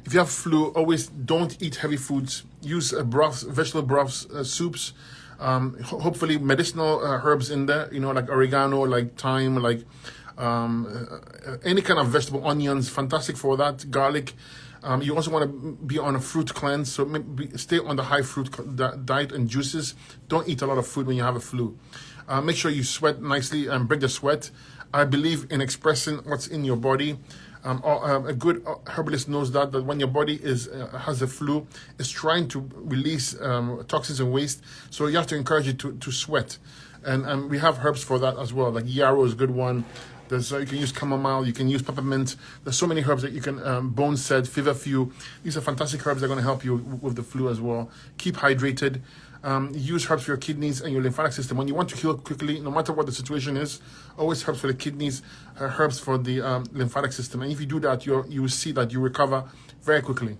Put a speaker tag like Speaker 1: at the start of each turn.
Speaker 1: If you have flu, always don't eat heavy foods. Use broths, vegetable broths, soups. Hopefully medicinal herbs in there, like oregano, like thyme, like any kind of vegetable, onions, fantastic for that, garlic. You also want to be on a fruit cleanse, so stay on the high fruit diet and juices. Don't eat a lot of food when you have a flu. Make sure you sweat nicely and break the sweat. I believe in expressing what's in your body. A good herbalist knows that when your body has the flu, it's trying to release toxins and waste. So you have to encourage it to sweat. And we have herbs for that as well. Like yarrow is a good one. You can use chamomile, you can use peppermint. There's so many herbs that you can, bone set, feverfew. These are fantastic herbs that are going to help you with the flu as well. Keep hydrated. Use herbs for your kidneys and your lymphatic system. When you want to heal quickly, no matter what the situation is, always herbs for the kidneys, herbs for the lymphatic system. And if you do that, you will see that you recover very quickly.